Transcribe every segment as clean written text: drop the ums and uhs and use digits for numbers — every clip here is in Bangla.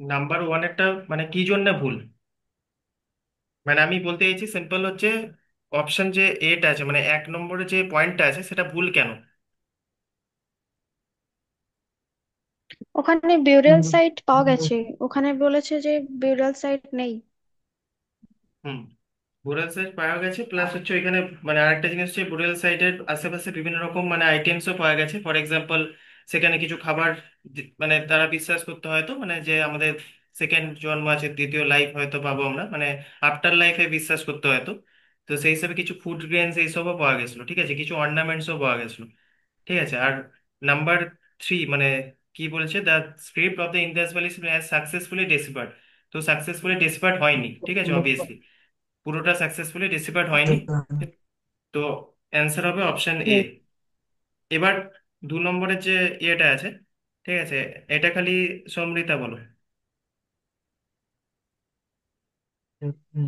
নাম্বার ওয়ানেরটা মানে কি জন্য ভুল? মানে আমি বলতে চাইছি সিম্পল হচ্ছে, অপশন যে এটা আছে মানে 1 নম্বরে যে পয়েন্টটা আছে সেটা ভুল কেন? ওখানে বিউরেল সাইট পাওয়া গেছে। ওখানে বলেছে যে বিউরেল সাইট নেই। হুম, বুড়াল সাইড পাওয়া গেছে, প্লাস হচ্ছে ওইখানে মানে আরেকটা জিনিস হচ্ছে বুড়াল সাইডের আশেপাশে বিভিন্ন রকম মানে আইটেমসও পাওয়া গেছে। ফর এক্সাম্পল, সেখানে কিছু খাবার মানে তারা বিশ্বাস করতে হয়তো মানে যে আমাদের সেকেন্ড জন্ম আছে, দ্বিতীয় লাইফ হয়তো পাবো আমরা, মানে আফটার লাইফে বিশ্বাস করতে হয়তো। তো সেই হিসাবে কিছু ফুড গ্রেনস এইসবও পাওয়া গেছিলো, ঠিক আছে, কিছু অর্নামেন্টসও পাওয়া গেছিলো। ঠিক আছে। আর নাম্বার 3 মানে কি বলছে, the script of the Indus valley successfully deciphered. তো সাকসেসফুলি ডেসিভার্ড হয়নি, ঠিক আছে, অবভিয়াসলি পুরোটা সাকসেসফুলি ডেসিভার্ড হয়নি। তো অ্যান্সার হবে অপশন এ। এবার 2 নম্বরের যে ইয়েটা আছে, ঠিক আছে, এটা খালি সমৃতা বলো।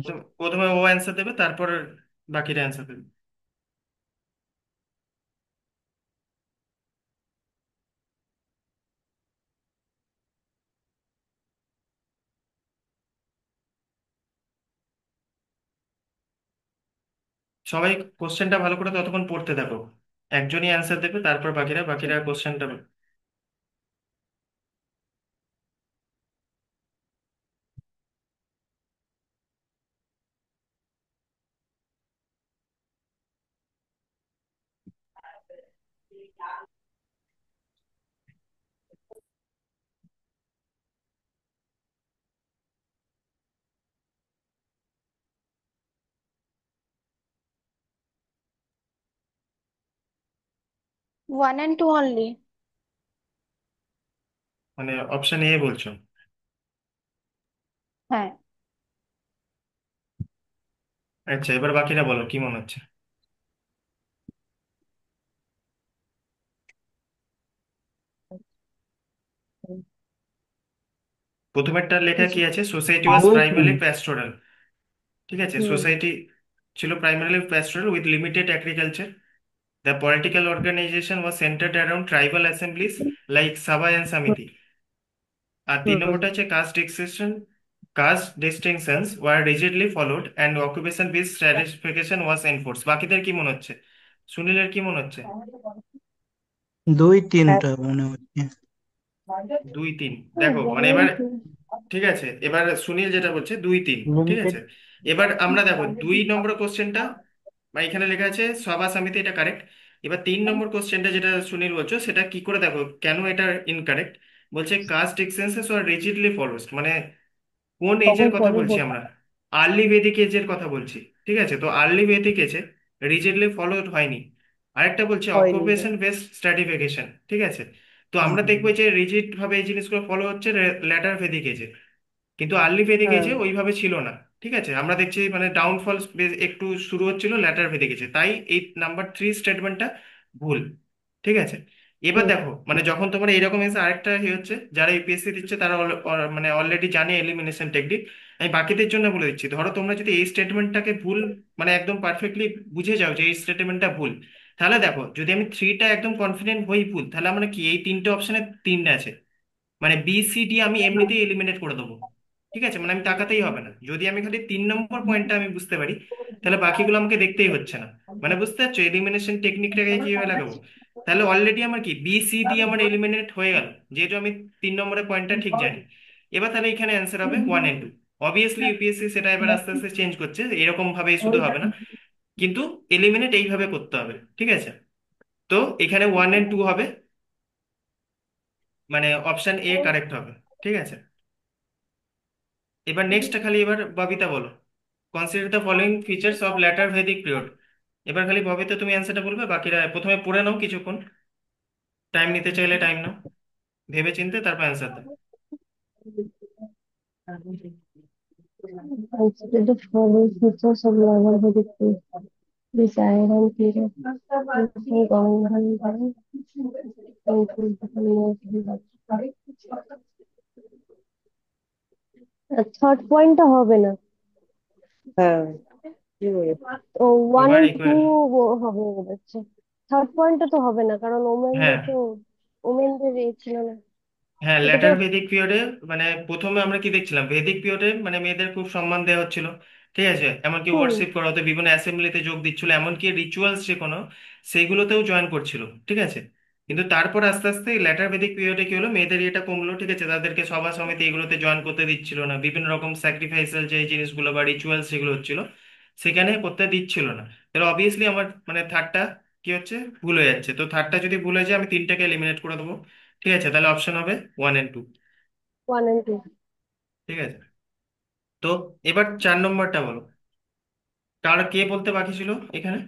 তো প্রথমে ও অ্যান্সার দেবে, তারপর বাকিরা অ্যান্সার দেবে। সবাই কোশ্চেনটা ভালো করে ততক্ষণ পড়তে থাকো। একজনই অ্যান্সার দেবে, তারপর বাকিরা বাকিরা কোশ্চেনটা। 1 and 2 অনলি। মানে অপশন এ বলছো? হ্যাঁ। আচ্ছা, এবার বাকিরা বলো কি মনে হচ্ছে। প্রথমেরটা লেখা কি আছে, সোসাইটি ওয়াজ প্রাইমারি প্যাস্টোরাল। ঠিক আছে, হুম। সোসাইটি ছিল primarily pastoral with limited agriculture. The political organization was centered around tribal assemblies like Sabha and Samiti. আর 3 নম্বরটা হচ্ছে caste distinctions were rigidly followed and occupation based stratification was enforced. বাকিদের কি মনে হচ্ছে? সুনীলের কি মনে হচ্ছে? দুই তিনটা মনে হচ্ছে। 2 3 দেখো মানে এবার, ঠিক আছে, এবার সুনীল যেটা বলছে 2 3, ঠিক লিমিটেড। আছে। এবার আমরা দেখো 2 নম্বর কোশ্চেনটা বা এখানে লেখা আছে সভা সমিতি, এটা কারেক্ট। এবার 3 নম্বর কোশ্চেনটা যেটা সুনীল বলছো সেটা কি করে দেখো কেন এটা ইনকারেক্ট। বলছে কাস্ট ডিস্টিংশনস আর রিজিডলি ফলোস, মানে কোন এজের কথা বলছি আমরা? আর্লি ভেদিক এজের কথা বলছি। ঠিক আছে, তো আর্লি ভেদিক এজে রিজিডলি ফলোড হয়নি। আরেকটা বলছে অকুপেশন বেসড স্ট্র্যাটিফিকেশন, ঠিক আছে। তো আমরা দেখবো যে রিজিড ভাবে এই জিনিসগুলো ফলো হচ্ছে ল্যাটার ভেদিক এজে, কিন্তু আর্লি ভেদিক এজে ওইভাবে ছিল না। ঠিক আছে, আমরা দেখছি মানে ডাউনফল একটু শুরু হচ্ছিল ল্যাটার ভেদিক এজে, তাই এই নাম্বার 3 স্টেটমেন্টটা ভুল। ঠিক আছে। এবার দেখো মানে যখন তোমার এরকম এসে আরেকটা হচ্ছে, যারা ইউপিএসসি দিচ্ছে তারা মানে অলরেডি জানে এলিমিনেশন টেকনিক। আমি বাকিদের জন্য বলে দিচ্ছি, ধরো তোমরা যদি এই স্টেটমেন্টটাকে ভুল মানে একদম পারফেক্টলি বুঝে যাও যে এই স্টেটমেন্টটা ভুল, তাহলে দেখো যদি আমি 3টা একদম কনফিডেন্ট হই ভুল, তাহলে আমরা কি এই 3টে অপশনে 3 আছে, মানে বি সি ডি আমি এমনিতেই এলিমিনেট করে দেবো। ঠিক আছে, মানে আমি তাকাতেই হবে না, যদি আমি খালি 3 নম্বর পয়েন্টটা আমি বুঝতে পারি, তাহলে বাকিগুলো আমাকে দেখতেই হচ্ছে না। মানে বুঝতে পারছো এলিমিনেশন টেকনিকটাকে কিভাবে লাগাবো? তাহলে অলরেডি আমার কি বি সি ডি আমার এলিমিনেট হয়ে গেল, যেহেতু আমি 3 নম্বরের পয়েন্টটা ঠিক জানি। এবার তাহলে এখানে অ্যান্সার হবে 1 and 2। অবভিয়াসলি ইউপিএসসি সেটা এবার আস্তে আস্তে চেঞ্জ করছে, এরকম ভাবেই শুধু হবে না, কিন্তু এলিমিনেট এইভাবে করতে হবে। ঠিক আছে, তো এখানে 1 and 2 হবে, মানে অপশন এ কারেক্ট হবে। ঠিক আছে। এবার নেক্সট খালি এবার ববিতা বলো, consider the following features of later Vedic period. এবার খালি ববিতা তুমি অ্যান্সারটা বলবে, বাকিরা প্রথমে পড়ে নাও কিছুক্ষণ, টাইম নিতে চাইলে টাইম নাও, ভেবে চিন্তে তারপর অ্যান্সার দাও। Consider the following features of normal Vedic desire and period. Government third পয়েন্টটা হবে না। ও ওয়ান এবার এন্ড টু হবে মনে হচ্ছে। থার্ড পয়েন্টটা তো হবে না কারণ ওমেনদের হ্যাঁ, তো ওমেনদের এ ছিল না। হ্যাঁ, এটা তো ল্যাটার ভেদিক পিরিয়ডে মানে প্রথমে আমরা কি দেখছিলাম, ভেদিক পিরিয়ডে মানে মেয়েদের খুব সম্মান দেওয়া হচ্ছিল, ঠিক আছে, এমনকি হুম ওয়ার্শিপ করা হতো, বিভিন্ন অ্যাসেম্বলিতে যোগ দিচ্ছিল, এমনকি রিচুয়ালস যে কোনো সেইগুলোতেও জয়েন করছিল, ঠিক আছে। কিন্তু তারপর আস্তে আস্তে ল্যাটার ভেদিক পিরিয়ডে কি হলো, মেয়েদের এটা কমলো, ঠিক আছে, তাদেরকে সভা সমিতি এগুলোতে জয়েন করতে দিচ্ছিল না, বিভিন্ন রকম স্যাক্রিফাইসাল যে জিনিসগুলো বা রিচুয়ালস যেগুলো হচ্ছিল সেখানে করতে দিচ্ছিল না। তাহলে অবভিয়াসলি আমার মানে থার্ডটা কি হচ্ছে, ভুল হয়ে যাচ্ছে। তো থার্ডটা যদি ভুল হয়ে যায় আমি তিনটাকে এলিমিনেট করে দেবো, ঠিক আছে, তাহলে অপশন হবে 1 and 2। 1 and 2। ঠিক আছে, তো এবার 4 নম্বরটা বলো। কার কে বলতে বাকি ছিল এখানে?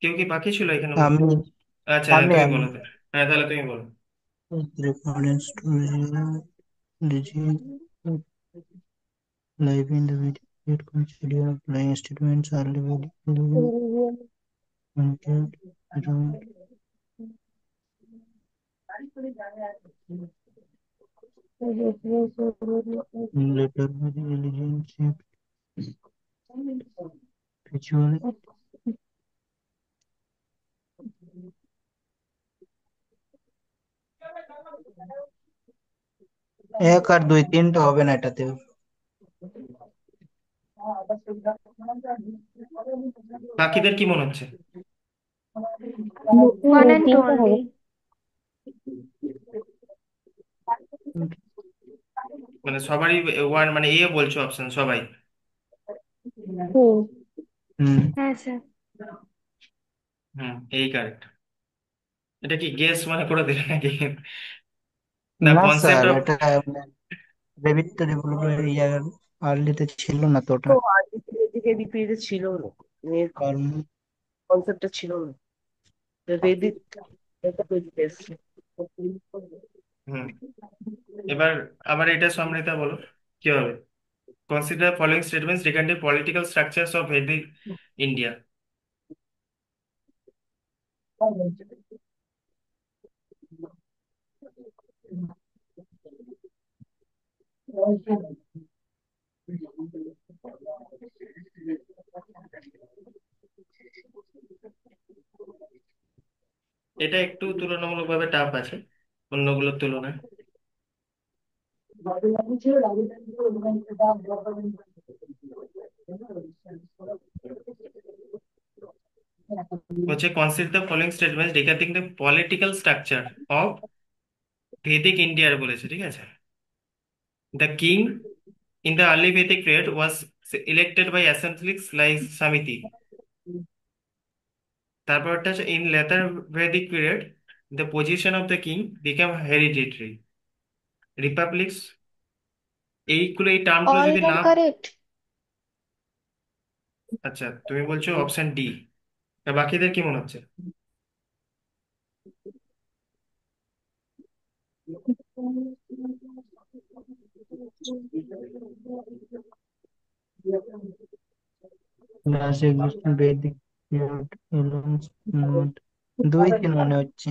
কেউ কি বাকি ছিল এখানে বলতে? আমি আচ্ছা, হ্যাঁ, আমি তুমি আমি বলো তো। হ্যাঁ, তাহলে তুমি বলো। reference to disease life in the video consider applying statements are living communicate around later with relationship ritual 1 আর 2 তিনটা হবে না এটাতে। বাকিদের কি মনে হচ্ছে? 1 and 2 1 and 2 হবে। only. মানে সবারই ওয়ান, মানে এ বলছো অপশন সবাই? হুম। হুম। Yes, sir. হুম, এই কারেক্ট। এটা কি গেস মানে করে দিলে নাকি, না না কনসেপ্ট স্যার, অফ? এটা রেবিট তো ডেভেলপমেন্ট ইয়ার আর্লিতে ছিল না তো ওটা। তো আগে থেকে বিপিএড ছিল না, কারণ কনসেপ্টটা ছিল না, বেদিক, এটা বেদিক এসছে। হুম, এবার আবার এটা সমৃতা বলো, কি হবে? Consider following statements regarding political structures of Vedic India. এটা একটু তুলনামূলকভাবে টাফ আছে অন্যগুলোর তুলনায়। হচ্ছে consider the following statements regarding the political structure of Vedic ইন্ডিয়ার বলেছে, ঠিক আছে। The king in the early Vedic period was elected by assemblies like samiti. তারপরটা হচ্ছে in later Vedic period the position of the king became hereditary republics. এইগুলো, এই টার্মগুলো All যদি না, are correct. আচ্ছা তুমি বলছো অপশন ডি, বাকিদের কি মনে হচ্ছে? Last existent Vedic period alone not 2 3 মনে হচ্ছে।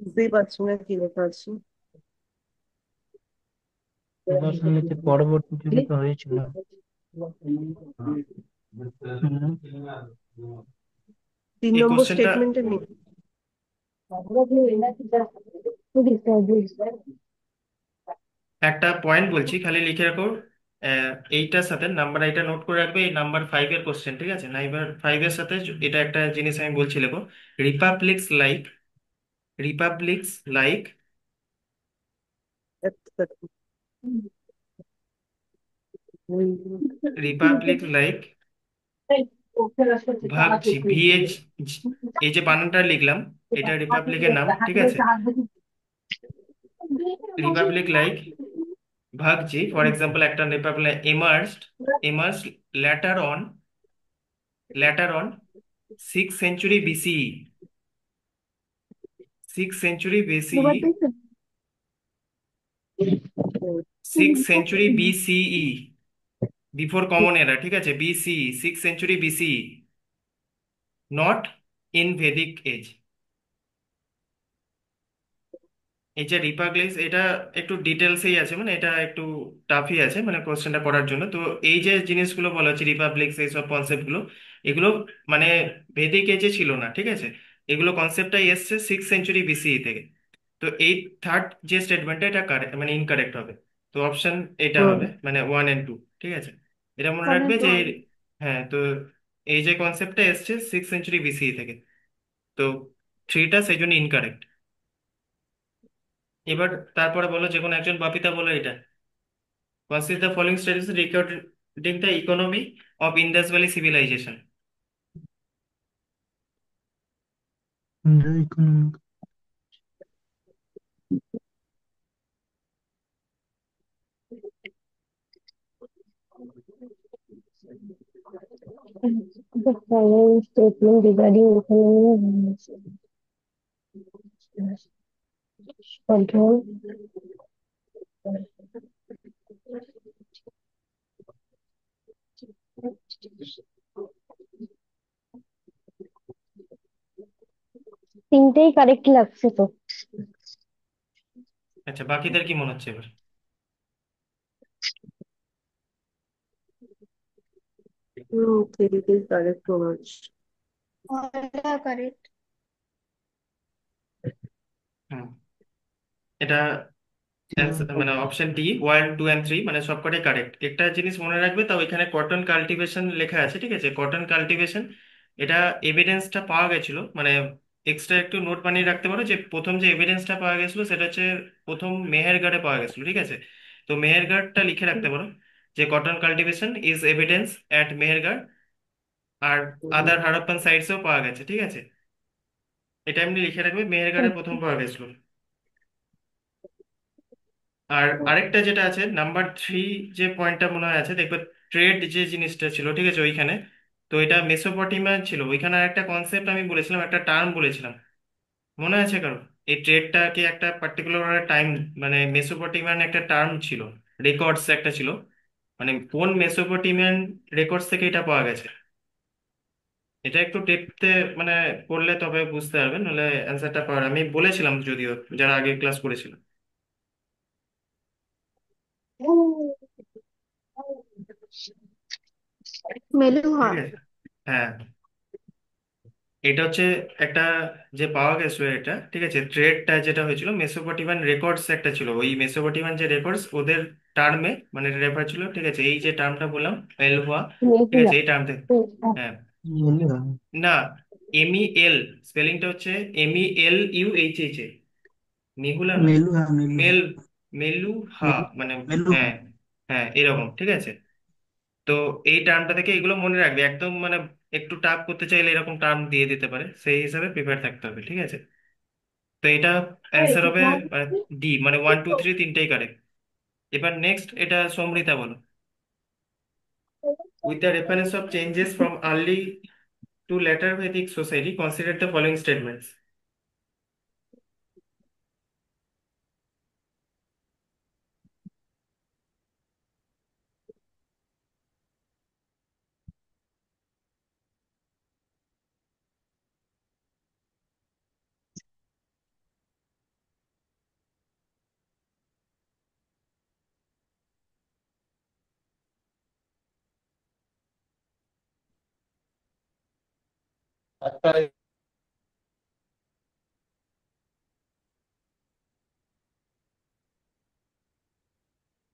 বুঝতেই পারছি না কি লেখা আছে। সুভাষচন্দ্রের পরবর্তী যুগে তো হয়েছিল। হুম। 3 নম্বর কোশ্চেনটা স্টেটমেন্টে নেই। একটা পয়েন্ট বলছি, খালি লিখে রাখো। এইটার সাথে নাম্বার এইটা নোট করে রাখবে, এই নাম্বার 5-এর কোশ্চেন, ঠিক আছে, নাম্বার 5-এর সাথে এটা একটা জিনিস আমি বলছি, লেখো republics like, republics like, republic like Vajji, ভিএচ, এই যে বানানটা লিখলাম এটা রিপাবলিকের নাম, ঠিক আছে। Republic like Vajji, for example একটা republic emerge later on, later on 6th century BCE, 6th century BCE, 6th century BCE, before common era, ঠিক আছে, BCE, 6th century BCE, not in Vedic age. এই যে রিপাবলিক, এটা একটু ডিটেলসেই আছে, মানে এটা একটু টাফই আছে মানে কোশ্চেনটা করার জন্য। তো এই যে জিনিসগুলো বলা হচ্ছে রিপাবলিক, এইসব কনসেপ্টগুলো, এগুলো মানে ভেদিক এজে ছিল না, ঠিক আছে। এগুলো কনসেপ্টটাই এসছে 6th century BCE থেকে। তো এই থার্ড যে স্টেটমেন্টটা এটা মানে ইনকারেক্ট হবে। তো অপশন এটা হুম। হবে, মানে 1 and 2। ঠিক আছে, এটা মনে ওয়ান রাখবে এন্ড যে ওয়ান। হ্যাঁ, তো এই যে কনসেপ্টটা এসছে 6th সেঞ্চুরি বিসিই থেকে। তো থ্রিটা সেই জন্য ইনকারেক্ট। এবার তারপরে বলো, যে কোনো একজন বাপিতা বলো এটা। Consider the following states regarding the economy of Indus valley civilisation. The economic The following statement regarding economic control. তিনটেই কারেক্ট লাগছে তো। আচ্ছা, বাকিদের কি মনে হচ্ছে এবার? তিনটেই কারেক্ট মনে হচ্ছে। কারেক্ট। হুম, এটা মানে অপশন ডি 1, 2 and 3 মানে সবকটাই কারেক্ট। একটা জিনিস মনে রাখবে, তাও এখানে কটন কাল্টিভেশন লেখা আছে, ঠিক আছে, কটন কাল্টিভেশন। এটা এভিডেন্সটা পাওয়া গেছিল, মানে এক্সট্রা একটু নোট বানিয়ে রাখতে পারো যে প্রথম যে এভিডেন্সটা পাওয়া গেছিল সেটা হচ্ছে প্রথম মেহেরগড়ে পাওয়া গেছিল, ঠিক আছে। তো মেহেরগড়টা লিখে রাখতে পারো, যে cotton cultivation is evidence at Mehrgarh. আর আদার হারাপ্পান সাইটসেও পাওয়া গেছে, ঠিক আছে। এটা এমনি লিখে রাখবে, মেহেরগড়ে প্রথম পাওয়া গেছিল। আর আরেকটা যেটা আছে নাম্বার 3, যে পয়েন্টটা মনে হয় আছে, দেখবে ট্রেড যে জিনিসটা ছিল, ঠিক আছে, ওইখানে। তো এটা মেসোপটেমিয়া ছিল, ওইখানে আরেকটা কনসেপ্ট আমি বলেছিলাম, একটা টার্ম বলেছিলাম, মনে আছে কারো? এই ট্রেডটাকে একটা পার্টিকুলার টাইম, মানে মেসোপটেমিয়ান একটা টার্ম ছিল, রেকর্ডস একটা ছিল, মানে কোন মেসোপটেমিয়ান রেকর্ডস থেকে এটা পাওয়া গেছে। এটা একটু টেপতে মানে পড়লে তবে বুঝতে পারবেন, নাহলে অ্যান্সারটা পাওয়ার আমি বলেছিলাম যদিও, যারা আগে ক্লাস করেছিল। মেলুহা। ঠিক আছে, হ্যাঁ, এটা হচ্ছে একটা যে পাওয়া গেছিল এটা, ঠিক আছে, ট্রেডটা যেটা হয়েছিল মেসোপটেমিয়ান রেকর্ডস একটা ছিল, ওই মেসোপটেমিয়ান যে রেকর্ডস ওদের টার্মে মানে রেফার ছিল, ঠিক আছে। এই যে টার্মটা বললাম এলহুয়া, ঠিক মেহুলা। আছে, এই টার্ম থেকে। হ্যাঁ, yeah, না, MEL স্পেলিংটা হচ্ছে MELUHH, মেহুলা নয়, Meluha, Meluha, মেল, মেলুহা মানে, Meluha. হ্যাঁ, হ্যাঁ এরকম, ঠিক আছে। তো এই টার্মটা থেকে এগুলো মনে রাখবে একদম, মানে একটু টাফ করতে চাইলে এরকম টার্ম দিয়ে দিতে পারে, সেই হিসাবে প্রিপেয়ার থাকতে হবে, ঠিক আছে। তো এটা অ্যান্সার হবে ডি, মানে 1, 2, 3 তিনটেই কারেক্ট। এবার নেক্সট এটা সমৃতা বলো। With the reference of changes from early to later Vedic society consider the following statements.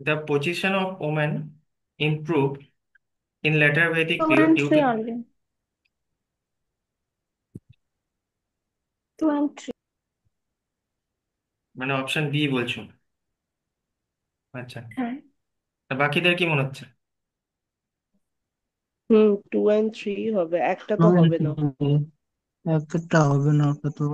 The position of women improved in later Vedic two period and due three to, only. Two and three. মানে অপশন বি বলছো? আচ্ছা, হ্যাঁ। আর বাকিদের কি মনে হচ্ছে? 2 and 3 হবে, একটা তো আমাদের হবে না। একটা হবে না, ওটা তো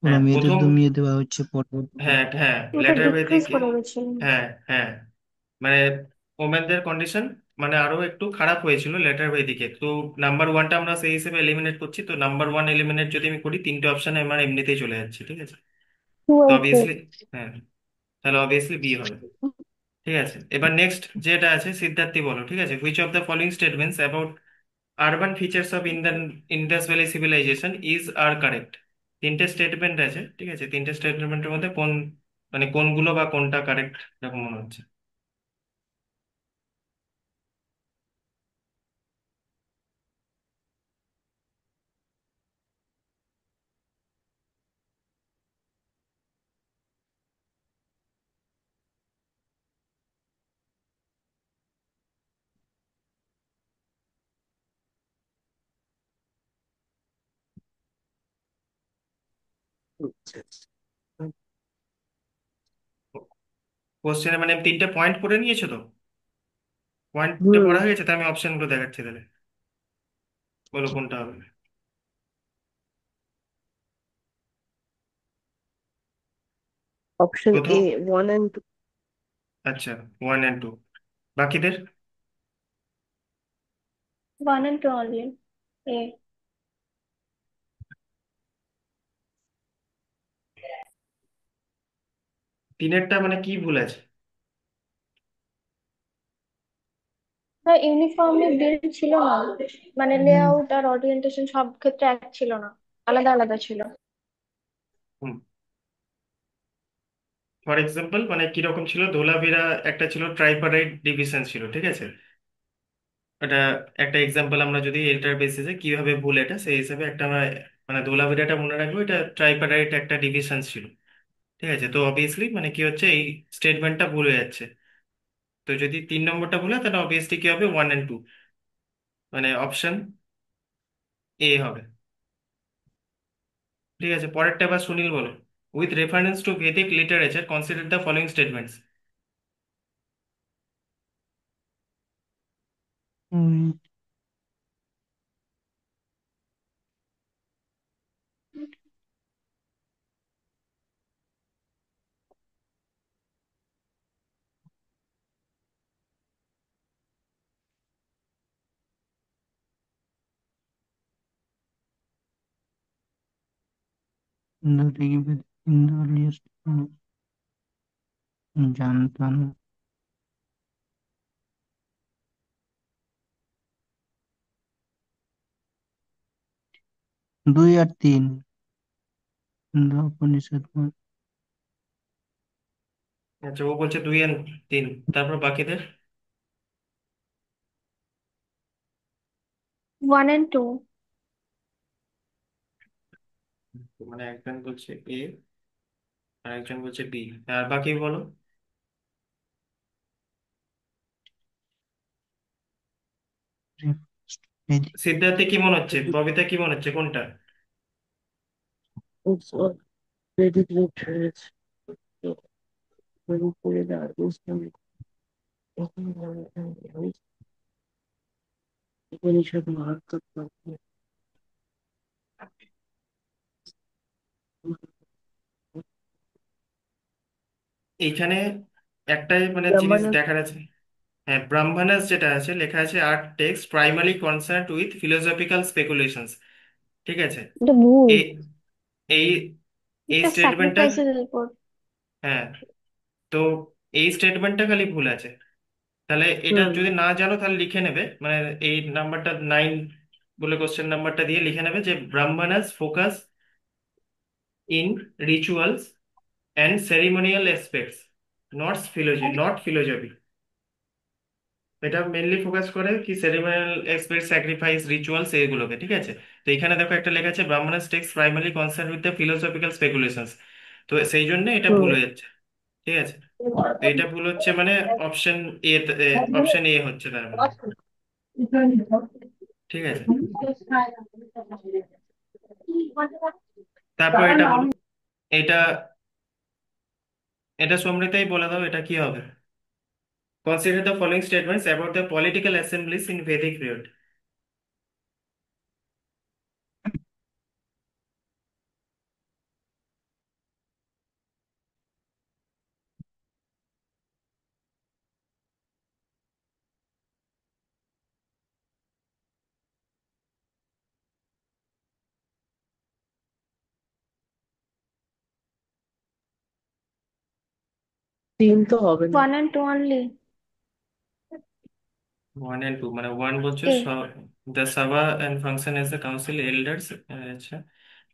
ওরা হ্যাঁ মেয়েদের প্রথম, দমিয়ে দেওয়া হচ্ছে পরবর্তীতে। হ্যাঁ হ্যাঁ, ওটা লেটার ডিক্রিজ ভেদিক, করে গেছিল। হ্যাঁ হ্যাঁ, মানে ওমেনদের কন্ডিশন মানে আরো একটু খারাপ হয়েছিল লেটার ভেদিকে। তো নাম্বার 1টা আমরা সেই হিসেবে এলিমিনেট করছি, তো নাম্বার 1 এলিমিনেট যদি আমি করি, তিনটে অপশন আমার এমনিতেই চলে যাচ্ছে, ঠিক আছে। টু তো আর ফোর। অবভিয়াসলি, হ্যাঁ, তাহলে অবভিয়াসলি বি হবে। ঠিক আছে, এবার নেক্সট যেটা আছে সিদ্ধার্থী বলো, ঠিক আছে, which of the following statements about urban features of Indus valley civilization is are correct. তিনটে স্টেটমেন্ট আছে, ঠিক আছে, তিনটে স্টেটমেন্টের মধ্যে কোন, মানে কোনগুলো বা কোনটা কারেক্ট এরকম মনে হচ্ছে? আচ্ছা, আচ্ছা। কোশ্চেনে মানে তিনটে পয়েন্ট করে নিয়েছো তো? পয়েন্টটা হুম। পড়া হয়ে গেছে, তো আমি অপশনগুলো দেখাচ্ছি তাহলে, বলো কোনটা হবে। অপশন প্রথম, এ 1 and 2। আচ্ছা, 1 and 2, বাকিদের? 1 and 2 only. A. তিনেরটা মানে কি ভুল আছে? ইউনিফর্মলি বিল্ড ছিল না, মানে লেআউট আর অরিয়েন্টেশন সব ক্ষেত্রে এক ছিল না, আলাদা আলাদা ছিল। ফর এক্সাম্পল মানে কিরকম ছিল, ধোলাভিরা একটা ছিল ট্রাইপারাইট ডিভিশন ছিল, ঠিক আছে? এটা একটা এক্সাম্পল, আমরা যদি এটার বেসিসে কিভাবে ভুল এটা সেই হিসাবে একটা আমরা মানে ধোলাভিরাটা মনে রাখবো, এটা ট্রাইপারাইট একটা ডিভিশন ছিল, ঠিক আছে? তো অবভিয়াসলি মানে কি হচ্ছে, এই স্টেটমেন্টটা ভুল হয়ে যাচ্ছে। তো যদি 3 নম্বরটা ভুল হয় তাহলে অবভিয়াসলি কি হবে, 1 and 2, মানে অপশন এ হবে। ঠিক আছে, পরেরটা এবার সুনীল বলো। With reference to Vedic literature consider the following statements. in the earliest জানতাম। 2 আর 3 in the Upanishad। আচ্ছা, ও বলছে 2 আর 3, তারপর বাকিদের? 1 and 2. মানে একজন বলছে এ আর একজন বলছে বি, আর বাকি বলো। সিদ্ধার্থে কি মনে হচ্ছে, ববিতা কি মনে হচ্ছে, কোনটা? It's already literature. Manipulated the wisdom of the Upanishad Mahatma. এইখানে একটাই মানে জিনিস Brahmana দেখার আছে। হ্যাঁ, ব্রাহ্মণাস যেটা আছে লেখা আছে, art text primary concern with philosophical speculations, ঠিক আছে? এটা ভুল। এই এই এই এটা স্টেটমেন্টটা, স্যাক্রিফাইসের উপর। হ্যাঁ, তো এই স্টেটমেন্টটা খালি ভুল আছে। তাহলে এটা হুম যদি না জানো তাহলে লিখে নেবে, মানে এই নাম্বারটা 9 বলে কোশ্চেন নাম্বারটা দিয়ে লিখে নেবে যে Brahmanas focus in rituals and ceremonial aspects, not philosophy. এটা মেনলি ফোকাস করে কি সেরিমোনিয়াল এক্সপেক্ট, স্যাক্রিফাইস, রিচুয়ালস এইগুলোকে, ঠিক আছে? তো এখানে দেখো একটা লেখা আছে Brahmanas text primary concern with the philosophical speculations, তো সেই জন্য এটা হুম। ভুল হয়ে যাচ্ছে, ঠিক আছে? তো এটা ভুল হচ্ছে মানে অপশন এ, অপশন এ হচ্ছে তার মানে, ঠিক আছে? তারপর এটা বলো, এটা এটা সমৃতাই বলে দাও, এটা কি হবে? Consider the following statements about the political Assembly's in Vedic period. 3 তো হবে না। 1 and 2 only. 1 and 2 মানে 1 বলছো A. দ্য সভা and function as the council elders, আচ্ছা,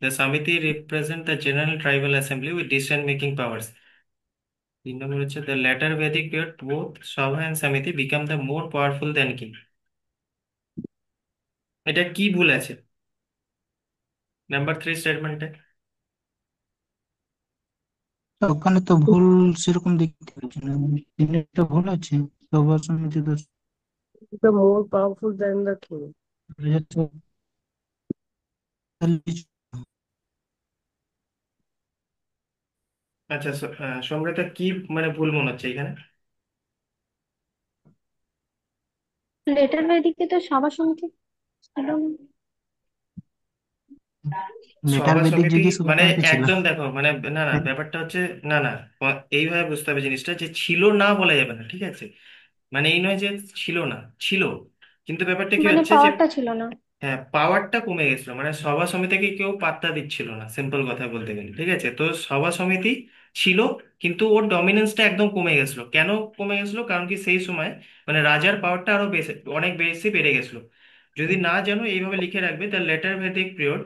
দ্য সমিতি represent the general tribal assembly with decision making powers. 3 নম্বর হচ্ছে the latter Vedic period both সভা অ্যান্ড সমিতি become the more powerful than king. এটা কি ভুল আছে নাম্বার 3 স্টেটমেন্টে? ওখানে তো ভুল সেরকম দেখতে পাচ্ছি না। তিনটা ভুল আছে। সবার সমিতি তো The more powerful than the king. 2044। আচ্ছা, সম্রাটটা কি মানে ভুল মনে হচ্ছে এখানে? লেটার বেদিকে তো সভা সমিতি ছিল না। লেটার সভা বেদিক সমিতি যদি সভা মানে সমিতি ছিল। একদম দেখো মানে, না না, হ্যাঁ, ব্যাপারটা হচ্ছে, না না, এইভাবে বুঝতে হবে জিনিসটা, যে ছিল না বলা যাবে না, ঠিক আছে? মানে এই নয় যে ছিল না, ছিল, কিন্তু ব্যাপারটা কি মানে হচ্ছে যে, পাওয়ারটা ছিল না। হ্যাঁ, পাওয়ারটা কমে গেছিল, মানে সভা সমিতিকে কেউ পাত্তা দিচ্ছিল না, সিম্পল কথা বলতে গেলে, ঠিক আছে? তো সভা সমিতি ছিল, কিন্তু ওর ডমিনেন্সটা একদম কমে গেছিল। কেন কমে গেছিল? কারণ কি সেই সময় মানে রাজার পাওয়ারটা আরো বেশি, অনেক বেশি বেড়ে গেছিল। যদি না জানো এইভাবে লিখে রাখবে, the later Vedic period,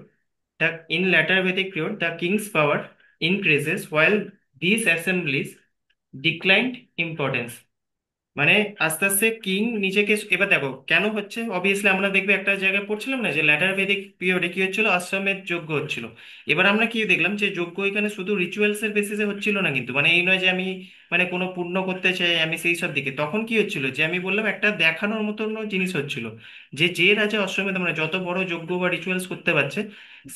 the in later Vedic period the king's power increases while this assemblies declined importance. মানে আস্তে আস্তে কিং নিজেকে, এবার দেখো কেন হচ্ছে, অবভিয়াসলি আমরা দেখবে একটা জায়গায় পড়ছিলাম না যে ল্যাটার ভেদিক পিরিয়ডে কি হচ্ছিল, আশ্রমের যজ্ঞ হচ্ছিল। এবার আমরা কি দেখলাম যে যজ্ঞ এখানে শুধু রিচুয়ালস এর বেসিসে হচ্ছিল না, কিন্তু মানে এই নয় যে আমি মানে কোনো পুণ্য করতে চাই আমি সেই সব দিকে। তখন কি হচ্ছিল, যে আমি বললাম একটা দেখানোর মতন জিনিস হচ্ছিল, যে যে রাজা অশ্বমেধ মানে যত বড় যজ্ঞ বা রিচুয়ালস করতে পারছে,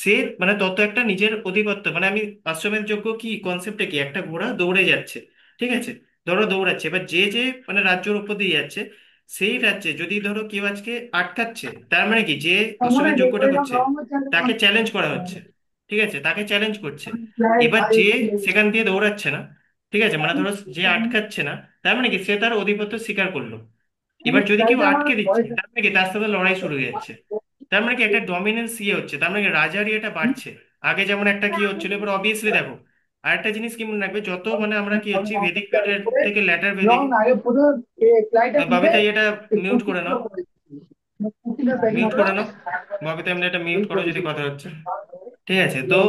সে মানে তত একটা নিজের আধিপত্য, মানে আমি অশ্বমেধ যজ্ঞ কি কনসেপ্টে কি, একটা ঘোড়া দৌড়ে যাচ্ছে, ঠিক আছে? ধরো দৌড়াচ্ছে, এবার যে যে মানে রাজ্যের উপর দিয়ে যাচ্ছে, সেই রাজ্যে যদি ধরো কেউ আজকে আটকাচ্ছে, তার মানে কি, যে অশ্বমেধ যজ্ঞটা করছে তাকে চ্যালেঞ্জ করা হচ্ছে, ঠিক আছে? তাকে চ্যালেঞ্জ করছে। এবার যে সেখান দিয়ে দৌড়াচ্ছে না, ঠিক আছে, মানে ধরো যে আটকাচ্ছে না, তার মানে কি সে তার আধিপত্য স্বীকার করলো। এবার যদি কেউ আটকে দিচ্ছে, তার মানে কি তার সাথে লড়াই শুরু হয়ে যাচ্ছে। তার মানে কি একটা ডমিনেন্স ইয়ে হচ্ছে, তার মানে কি রাজার ইয়েটা বাড়ছে। আগে যেমন একটা কি হচ্ছিল, এবার অবভিয়াসলি দেখো আরেকটা জিনিস কি মনে রাখবে, যত মানে আমরা কি হচ্ছি ভেদিক পিরিয়ড থেকে ল্যাটার ভেদিক, ববিতা এটা মিউট করে নাও, মিউট করে নাও, ববিতা এমনি এটা মিউট করো যদি কথা হচ্ছে, ঠিক আছে? তো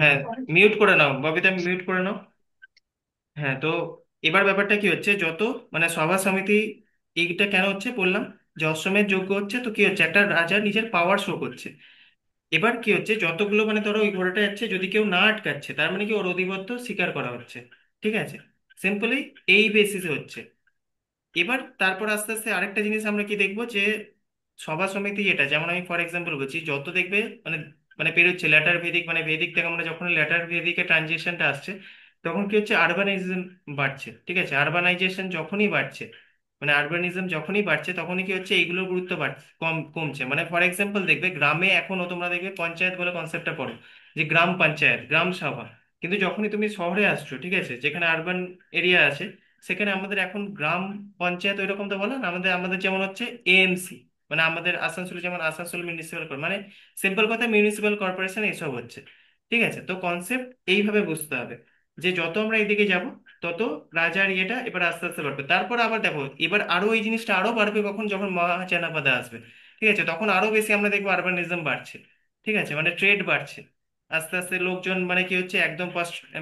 হ্যাঁ, মিউট করে নাও ববিতা, মিউট করে নাও। হ্যাঁ, তো এবার ব্যাপারটা কি হচ্ছে, যত মানে সভা সমিতি এইটা কেন হচ্ছে বললাম, যে অশ্বমেধ যোগ্য হচ্ছে, তো কি হচ্ছে একটা রাজা নিজের পাওয়ার শো করছে। এবার কি হচ্ছে, যতগুলো মানে ধরো ওই ঘোড়াটা যাচ্ছে, যদি কেউ না আটকাচ্ছে, তার মানে কি ওর আধিপত্য স্বীকার করা হচ্ছে, ঠিক আছে? সিম্পলি এই বেসিসে হচ্ছে। এবার তারপর আস্তে আস্তে আরেকটা জিনিস আমরা কি দেখবো, যে সভা সমিতি এটা যেমন আমি ফর এক্সাম্পল বলছি, যত দেখবে মানে মানে পেরোচ্ছে ল্যাটার ভেদিক, মানে ভেদিক থেকে আমরা যখন ল্যাটার ভেদিকে ট্রানজিশনটা আসছে, তখন কি হচ্ছে আরবানাইজেশন বাড়ছে, ঠিক আছে? আরবানাইজেশন যখনই বাড়ছে, মানে আরবানিজম যখনই বাড়ছে, তখনই কি হচ্ছে এইগুলোর গুরুত্ব বাড়ছে, কমছে। মানে ফর এক্সাম্পল দেখবে গ্রামে এখনো তোমরা দেখবে পঞ্চায়েত বলে কনসেপ্টটা পড়ো, যে গ্রাম পঞ্চায়েত, গ্রাম সভা। কিন্তু যখনই তুমি শহরে আসছো, ঠিক আছে, যেখানে আরবান এরিয়া আছে, সেখানে আমাদের এখন গ্রাম পঞ্চায়েত ওইরকম তো বলে না, আমাদের আমাদের যেমন হচ্ছে এএমসি, মানে আমাদের আসানসোলে যেমন আসানসোল মিউনিসিপাল, মানে সিম্পল কথা মিউনিসিপাল কর্পোরেশন এইসব হচ্ছে, ঠিক আছে? তো কনসেপ্ট এইভাবে বুঝতে হবে, যে যত আমরা এদিকে যাব, তত রাজার ইয়েটা এবার আস্তে আস্তে বাড়বে। তারপর আবার দেখো এবার আরো এই জিনিসটা আরো বাড়বে কখন, যখন মহাজনপদ আসবে, ঠিক আছে, তখন আরো বেশি আমরা দেখবো আরবানিজম বাড়ছে, ঠিক আছে, মানে ট্রেড বাড়ছে। আস্তে আস্তে লোকজন মানে কি হচ্ছে একদম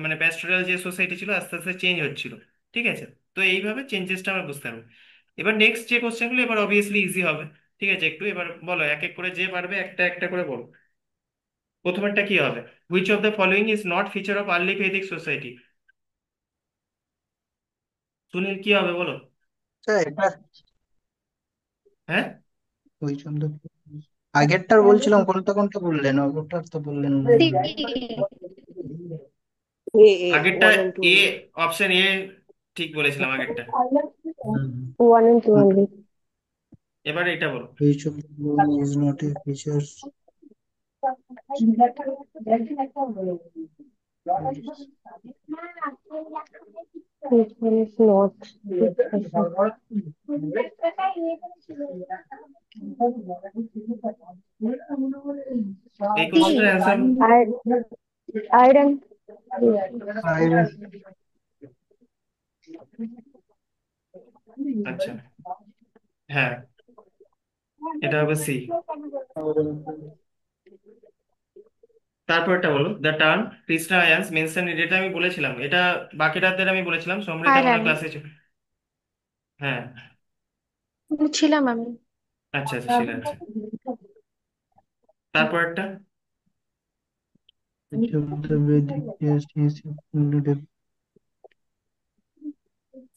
মানে প্যাস্টোরাল যে সোসাইটি ছিল আস্তে আস্তে চেঞ্জ হচ্ছিল, ঠিক আছে? তো এইভাবে চেঞ্জেসটা আমরা বুঝতে পারবো। এবার নেক্সট যে কোশ্চেনগুলো এবার অবভিয়াসলি ইজি হবে, ঠিক আছে? একটু এবার বলো এক এক করে, যে পারবে একটা একটা করে বলো। প্রথমেরটা কি হবে, which of the following is not feature of early Vedic society? Sunil কি হবে বলো। স্যার এটা হ্যাঁ, ওই জন্য আগেরটার বলছিলাম, কোনটা কোনটা বললেন, ওটার তো বললেন না। সি। A, আগেরটা 1 and 2 A, only. Option A ঠিক বলেছিলাম আগেরটা। হুম। 1 and 2 only. এবার এটা বলো। Which of the following is not a feature? Which one is not? এই সি। কোশ্চেনের অ্যান্সার, Iron. Iron. আচ্ছা, হ্যাঁ, এটা হবে সি। তারপরটা বলো, the term Krishna Ayans mention, এটা আমি বলেছিলাম, এটা বাকিটাদের আমি বলেছিলাম, সমৃদ্ধা মনে আয়রন। হয় ক্লাসে ছিল। হ্যাঁ, ছিলাম আমি। আচ্ছা আচ্ছা, ঠিক আছে। তারপরটা, Which of the Vedic texts is included?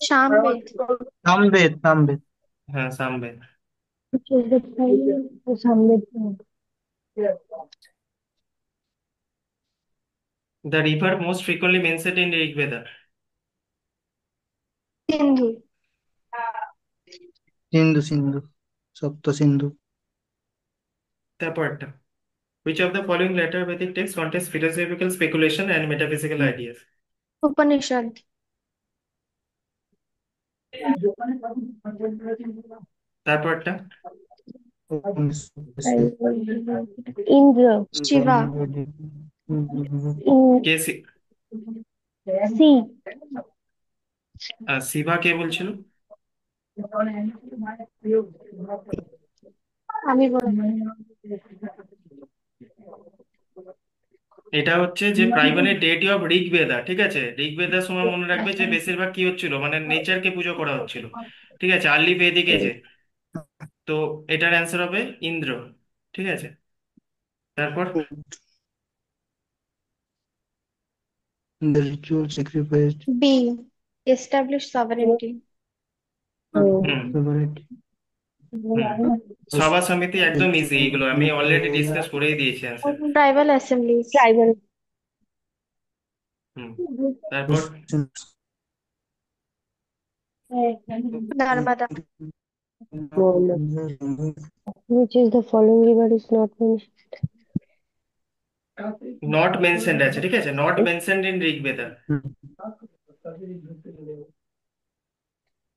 Samaveda. Samved, Samved. হ্যাঁ সামবে। Which is the time? . . . . . . . . . . . . . . . . . . . . . . . . . . . . . . . . . . . . . . . . . . . . . . . . . . . . .. .. . .. . The river most frequently mentioned in Rig Veda. সিন্ধু। সিন্ধু সিন্ধু সপ্ত সিন্ধু। তারপর একটা, which of the following later Vedic texts contains philosophical speculation and metaphysical ideas? Upanishad. তারপরটা, ইন্দ্র। শিবা। K C. শিবা কে বলছিল? আমি বলি। এটা হচ্ছে যে প্রাইমারি ডেটি অফ ঋগ্বেদা, ঠিক আছে? ঋগ্বেদার সময় মনে রাখবে যে বেশিরভাগ কি হচ্ছিল, মানে নেচারকে পুজো করা হচ্ছিল, ঠিক আছে, আর্লি বেদিক এজে। তো এটার অ্যান্সার হবে ইন্দ্র, ঠিক আছে। তারপর The ritual sacrifice B. Establish sovereignty. Hmm sovereignty hmm was sabha সমিতি একদম ইজি, এগুলো আমি অলরেডি ডিসকাস the করেই দিয়েছি অ্যান্সার। Tribal Assembly's. ট্রাইবাল। হুম তারপর Narmada. Which is the following river is not mentioned? Not mentioned আছে, ঠিক আছে, নট মেনশনড ইন ঋগ্বেদা।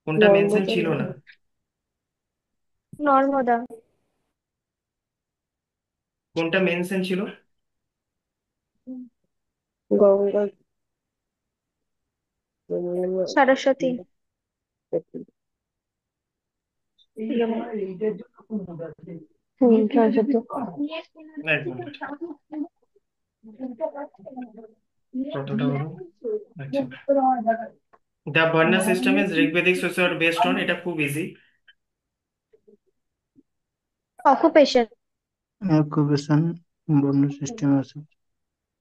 কোনটা মেনশন ছিল না? নর্মদা। কোনটা মেনশন ছিল? গঙ্গা, সরস্বতী। সরস্বতী। এক মিনিট, কতটা হলো? আচ্ছা, দ্য বর্ণ system is Rigvedic society based on, এটা খুব ইজি। অকুপেশন। occupation বর্ণ সিস্টেম আছে।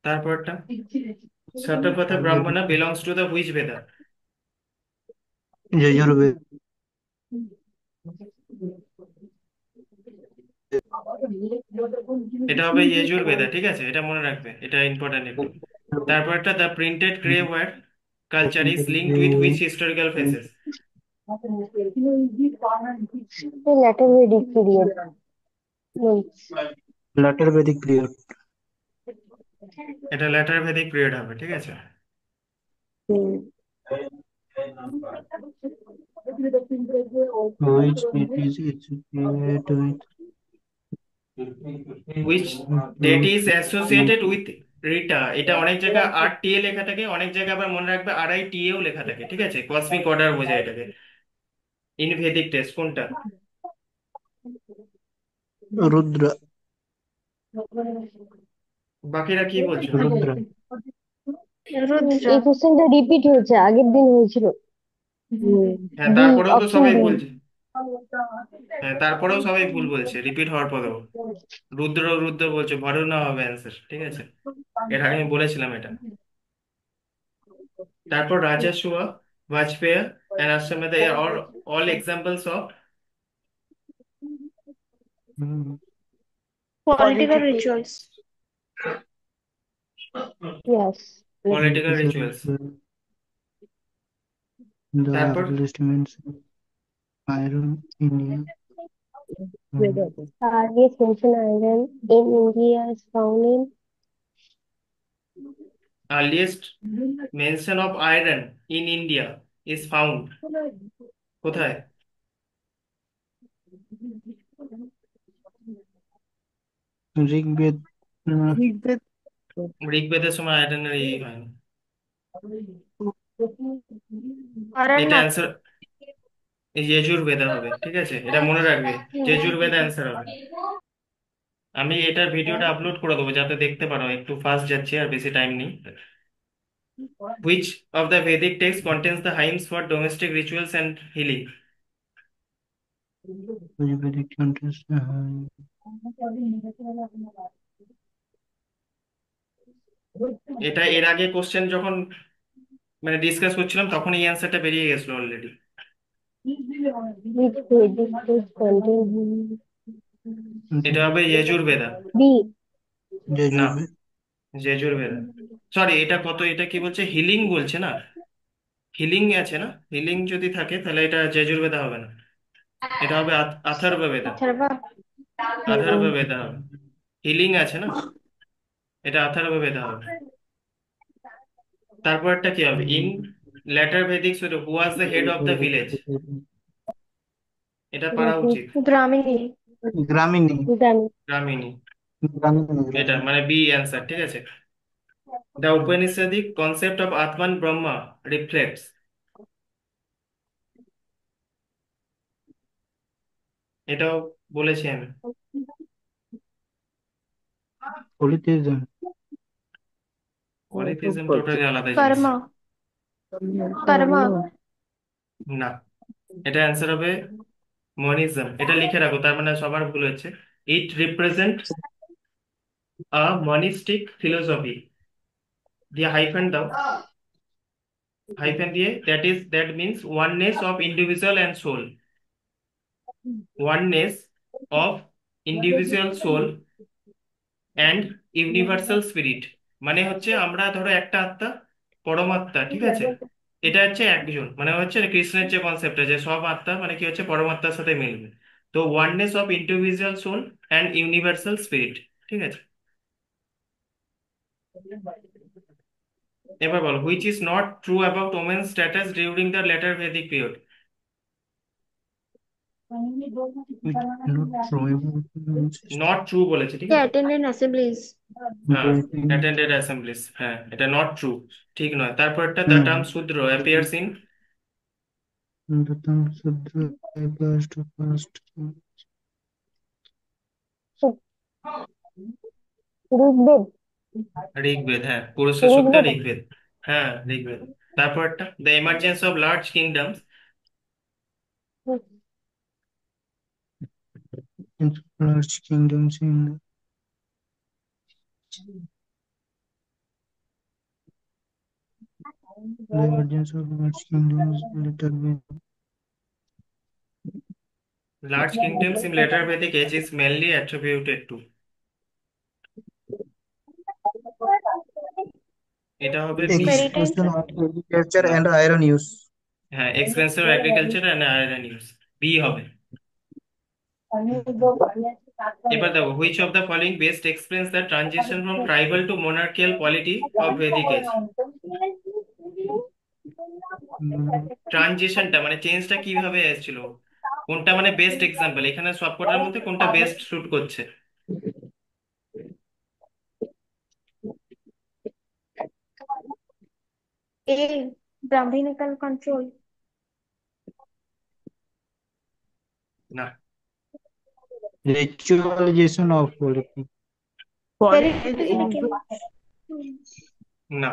তারপরটা, শতপথ brahmana belongs to the which বেদা? যজুর্বেদ। এটা হবে ইয়েজুর বেদা, ঠিক আছে, এটা মনে রাখবে, এটা ইম্পর্টেন্ট একটু। তারপরটা, the printed grey ware culture is linked with which historical phases? Later Vedic period. later Vedic period এটা ল্যাটার ভেদিক পিরিয়ড হবে, ঠিক আছে। which it is associated with which date is associated with রিটা, এটা অনেক জায়গায় আর টি এ লেখা থাকে, অনেক জায়গায় আবার মনে রাখবে আর আই টি এও লেখা থাকে, ঠিক আছে, কসমিক অর্ডার বোঝায় এটাকে। ইন ভেদিক টেক্সট কোনটা? রুদ্রা। বাকিরা কি বলছো? রুদ্রা। রুদ্র। এই কোশ্চেনটা রিপিট হয়েছে, আগের দিন হয়েছিল। হ্যাঁ বি, তারপরেও তো অপশন সবাই বি। বলছে, হ্যাঁ তারপরেও সবাই ভুল বলছে রিপিট হওয়ার পরেও। রুদ্র রুদ্র বলছে, বরুণা হবে অ্যান্সার, ঠিক আছে, এর আগে আমি বলেছিলাম এটা। তারপর Rajasuya, Vajapeya and Ashwamedha are all examples of political rituals. Yes. political rituals. The তারপর earliest mention iron India. Earliest mention iron in India is found in earliest mention of iron in India is found কোথায়? ঋগ্বেদ। ঋগ্বেদ। ঋগ্বেদের সময় আয়রনের এই হয়নি। এটা অরণ্যক। অ্যান্সার যজুর্বেদা হবে, ঠিক আছে, এটা মনে রাখবে, যজুর্বেদা অ্যান্সার হবে। আমি এটার ভিডিওটা আপলোড করে দেবো যাতে দেখতে পারো, একটু ফাস্ট যাচ্ছে আর বেশি টাইম নেই। Which of the Vedic text contains the hymns for domestic rituals and healing? Vedic countries. এটা এর আগে কোশ্চেন যখন মানে ডিসকাস করছিলাম তখন এই অ্যান্সারটা বেরিয়ে গেছিল already. which Vedic text contain এটা হবে যজুর্বেদা। B. না, যজুর্বেদ। যজুর্বেদ। সরি, এটা কত, এটা কি বলছে, হিলিং বলছে না, হিলিং আছে না, হিলিং যদি থাকে তাহলে এটা যজুর্বেদা হবে না, এটা হবে অথর্ববেদা। আচ্ছা বাবা। অথর্ববেদা হবে, হিলিং আছে না, এটা অথর্ববেদা হবে। তারপরটা কি হবে, in later Vedic who was the head of the village, এটা পারা উচিত। গ্রামিণী। গ্রামীণ গ্রামিণী, গ্রামীণ এটা গ্রামীণ মানে বি অ্যান্সার, ঠিক আছে। দ্য ঔপনিষদিক concept of atman Brahma reflects, এটাও বলেছি আমি। পলিথিজম পলিথিজম টোটালি আলাদা জিনিস। কর্ম। কর্ম। না, এটা অ্যান্সার হবে মনিজম, এটা লিখে রাখো, তার মানে সবার ভুল হচ্ছে। It represent a monistic philosophy, দিয়ে হাইফেন দাও, হাইফেন দিয়ে that means oneness of individual and soul, oneness of individual soul and universal spirit, মানে হচ্ছে আমরা ধরো একটা আত্মা, পরমাত্মা, ঠিক আছে, এটা হচ্ছে একজন, মানে হচ্ছে কৃষ্ণের যে কনসেপ্ট আছে সব আত্মা মানে কি হচ্ছে পরমাত্মার সাথে মিলবে। তো oneness of individual soul and universal spirit, ঠিক আছে। এবার বলো, which is not true about women status during the later Vedic period. not true not true বলেছে, ঠিক আছে। Attend assemblies. হ্যাঁ, অ্যাটেন্ডেড অ্যাসেম্বলিজ, হ্যাঁ এটা নট ট্রু, ঠিক নয়। তারপরটা the hmm term Shudra appears in, প্রথম সূত্র ফার্স্ট ঋগ্বেদ। ঋগ্বেদ, হ্যাঁ পুরুষের সূক্তে ঋগ্বেদ। ঋগ্বেদ, হ্যাঁ ঋগ্বেদ। তারপরটা the emergence of large kingdoms, large kingdoms in the emergence of large kingdoms later with large kingdoms in later Vedic age is mainly attributed to, এটা হবে B. Maritime. expansion of agriculture না, and iron use. হ্যাঁ expensive agriculture and iron use, B হবে। এবার দেখো, which of the following best explains the transition from tribal to monarchical polity of Vedic age. ট্রানজিশনটা মানে চেঞ্জটা কিভাবে এসেছিল, কোনটা মানে বেস্ট এক্সাম্পল, এখানে সবকটার মধ্যে কোনটা বেস্ট শুট করছে। এ ব্রাহ্মণিকাল কন্ট্রোল। না, Ritualization of politics. Politics heritage নাকি? না,